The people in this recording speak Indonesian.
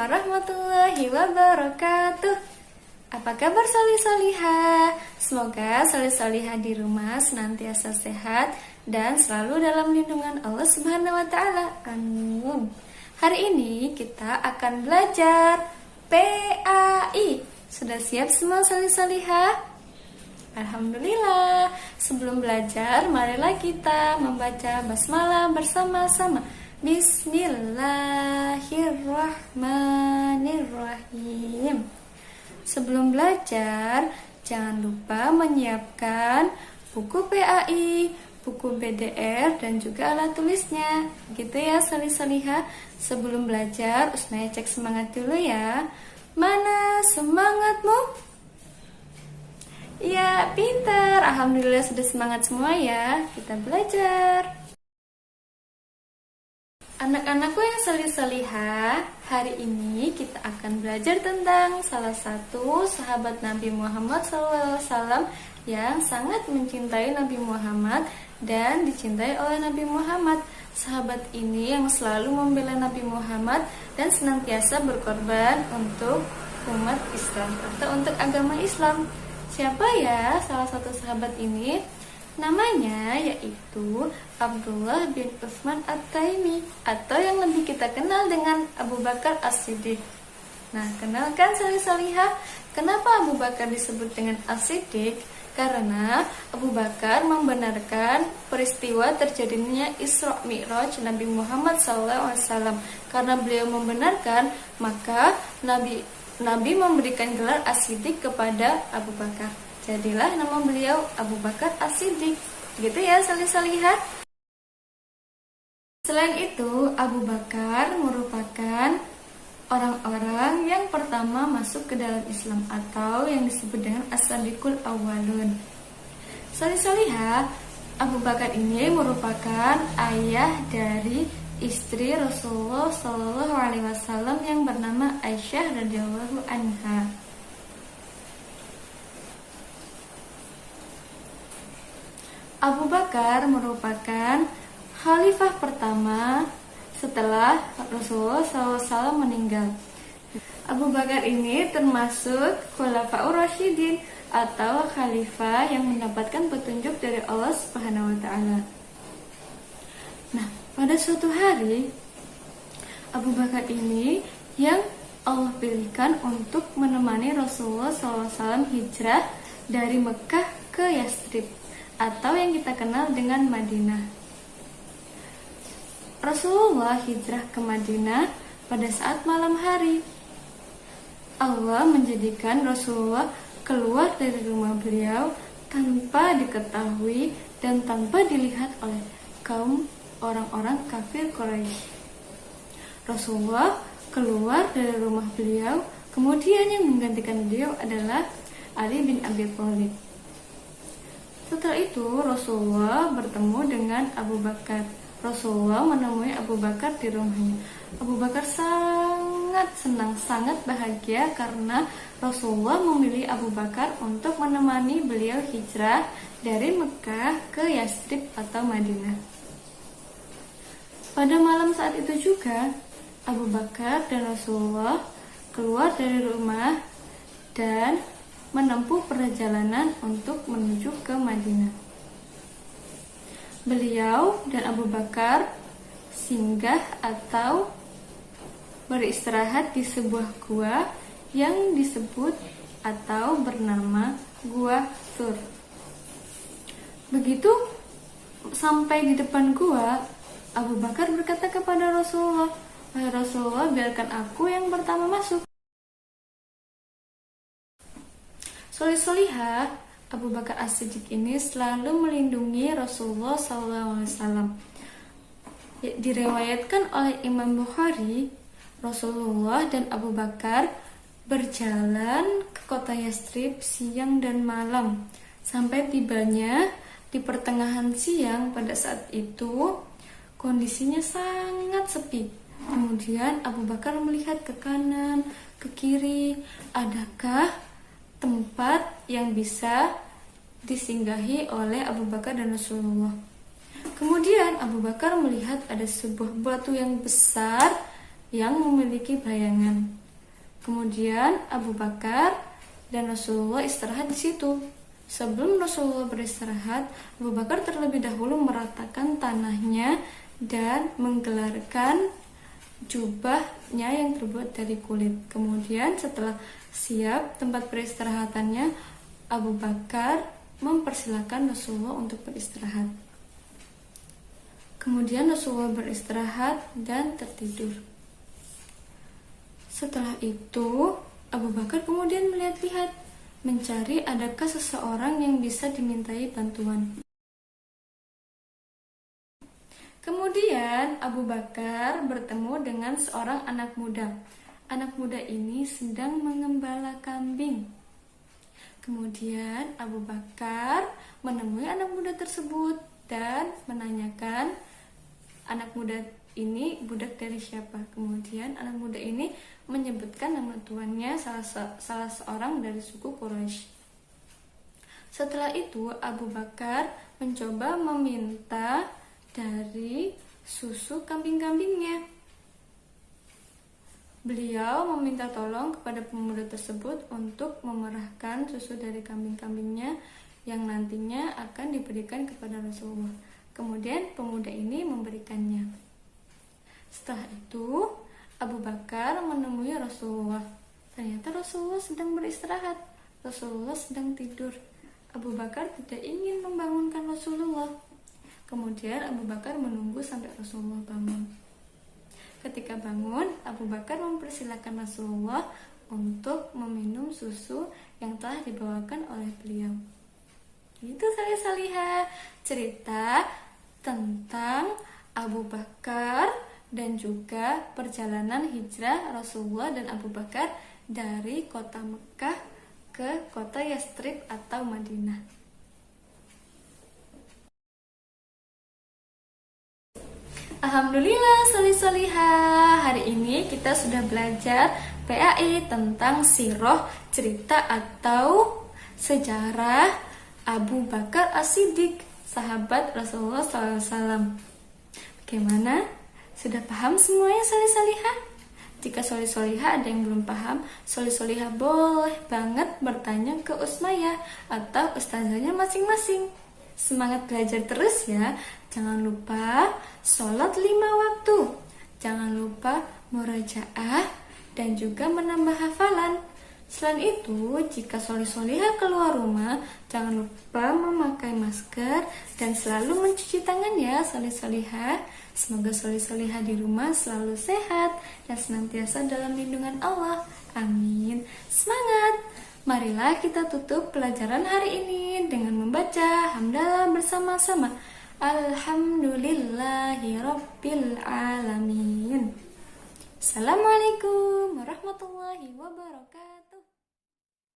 warahmatullahi wabarakatuh. Apa kabar solih-solihah? Semoga solih-solihah di rumah senantiasa sehat dan selalu dalam lindungan Allah Subhanahu wa Ta'ala. Amin. Hari ini kita akan belajar PAI. Sudah siap semua solih-solihah? Alhamdulillah. Sebelum belajar, marilah kita membaca basmalah bersama-sama. Bismillahirrahmanirrahim. Sebelum belajar, jangan lupa menyiapkan buku PAI, buku BDR, dan juga alat tulisnya. Gitu ya solih-solihah. Sebelum belajar, Usnaya cek semangat dulu ya. Mana semangatmu? Ya, pintar. Alhamdulillah sudah semangat semua ya. Kita belajar. Anak-anakku yang solih-solihah, hari ini kita akan belajar tentang salah satu sahabat Nabi Muhammad SAW yang sangat mencintai Nabi Muhammad dan dicintai oleh Nabi Muhammad. Sahabat ini yang selalu membela Nabi Muhammad dan senantiasa berkorban untuk umat Islam atau untuk agama Islam. Siapa ya salah satu sahabat ini? Namanya yaitu Abdullah bin Utsman At-Taimi, atau yang lebih kita kenal dengan Abu Bakar As-Siddiq. Nah, kenalkan solih-solihah, kenapa Abu Bakar disebut dengan As-Siddiq? Karena Abu Bakar membenarkan peristiwa terjadinya Isra Mi'raj Nabi Muhammad SAW. Karena beliau membenarkan, maka Nabi memberikan gelar As-Siddiq kepada Abu Bakar. Jadilah nama beliau Abu Bakar As-Siddiq. Gitu ya solih-solihah. Selain itu, Abu Bakar merupakan orang-orang yang pertama masuk ke dalam Islam atau yang disebut dengan As-Sadiqul Awwalun. Solih-solihah, Abu Bakar ini merupakan ayah dari istri Rasulullah SAW yang bernama Aisyah radhiyallahu anha. Abu Bakar merupakan khalifah pertama setelah Rasulullah SAW meninggal. Abu Bakar ini termasuk Khulafaur Rasyidin atau khalifah yang mendapatkan petunjuk dari Allah Subhanahu wa Ta'ala. Nah, pada suatu hari Abu Bakar ini yang Allah pilihkan untuk menemani Rasulullah SAW hijrah dari Mekah ke Yastrib atau yang kita kenal dengan Madinah. Rasulullah hijrah ke Madinah pada saat malam hari. Allah menjadikan Rasulullah keluar dari rumah beliau tanpa diketahui dan tanpa dilihat oleh kaum orang-orang kafir Quraisy. Rasulullah keluar dari rumah beliau, kemudian yang menggantikan beliau adalah Ali bin Abi Thalib. Setelah itu Rasulullah bertemu dengan Abu Bakar. Rasulullah menemui Abu Bakar di rumahnya. Abu Bakar sangat senang, sangat bahagia karena Rasulullah memilih Abu Bakar untuk menemani beliau hijrah dari Mekah ke Yastrib atau Madinah. Pada malam saat itu juga Abu Bakar dan Rasulullah keluar dari rumah dan menempuh perjalanan untuk menuju ke Madinah. Beliau dan Abu Bakar singgah atau beristirahat di sebuah gua yang disebut atau bernama Gua Thur. Begitu sampai di depan gua, Abu Bakar berkata kepada Rasulullah, "Wahai Rasulullah, biarkan aku yang pertama masuk." Solih-solihah, Abu Bakar As-Siddiq ini selalu melindungi Rasulullah SAW. Diriwayatkan oleh Imam Bukhari, Rasulullah dan Abu Bakar berjalan ke kota Yastrib siang dan malam sampai tibanya di pertengahan siang. Pada saat itu kondisinya sangat sepi. Kemudian Abu Bakar melihat ke kanan, ke kiri, adakah tempat yang bisa disinggahi oleh Abu Bakar dan Rasulullah. Kemudian Abu Bakar melihat ada sebuah batu yang besar yang memiliki bayangan. Kemudian Abu Bakar dan Rasulullah istirahat di situ. Sebelum Rasulullah beristirahat, Abu Bakar terlebih dahulu meratakan tanahnya dan menggelarkan jubahnya yang terbuat dari kulit. Kemudian setelah siap tempat peristirahatannya, Abu Bakar mempersilahkan Rasulullah untuk beristirahat. Kemudian Rasulullah beristirahat dan tertidur. Setelah itu, Abu Bakar kemudian melihat-lihat, mencari adakah seseorang yang bisa dimintai bantuan. Kemudian Abu Bakar bertemu dengan seorang anak muda. Anak muda ini sedang mengembala kambing. Kemudian Abu Bakar menemui anak muda tersebut dan menanyakan anak muda ini budak dari siapa. Kemudian anak muda ini menyebutkan nama tuannya salah seorang dari suku Quraisy. Setelah itu Abu Bakar mencoba meminta dari susu kambing-kambingnya. Beliau meminta tolong kepada pemuda tersebut untuk memerahkan susu dari kambing-kambingnya yang nantinya akan diberikan kepada Rasulullah. Kemudian pemuda ini memberikannya. Setelah itu Abu Bakar menemui Rasulullah. Ternyata Rasulullah sedang beristirahat. Rasulullah sedang tidur. Abu Bakar tidak ingin membangunkan Rasulullah. Kemudian Abu Bakar menunggu sampai Rasulullah bangun. Ketika bangun, Abu Bakar mempersilahkan Rasulullah untuk meminum susu yang telah dibawakan oleh beliau. Itu salih-salihah cerita tentang Abu Bakar dan juga perjalanan hijrah Rasulullah dan Abu Bakar dari kota Mekah ke kota Yastrib atau Madinah. Alhamdulillah salih-salihah, hari ini kita sudah belajar PAI tentang sirah, cerita atau sejarah Abu Bakar As-Siddiq, sahabat Rasulullah SAW. Bagaimana? Sudah paham semuanya salih-salihah? Jika solih-solihah ada yang belum paham, solih-solihah boleh banget bertanya ke Usmaya atau ustazahnya masing-masing. Semangat belajar terus ya. Jangan lupa sholat 5 waktu. Jangan lupa murajaah dan juga menambah hafalan. Selain itu, jika solih-solihah keluar rumah, jangan lupa memakai masker dan selalu mencuci tangan ya solih-solihah. Semoga solih-solihah di rumah selalu sehat dan senantiasa dalam lindungan Allah. Amin. Semangat! Marilah kita tutup pelajaran hari ini dengan membaca hamdalah bersama-sama. Alhamdulillahirabbil alamin. Assalamualaikum warahmatullahi wabarakatuh.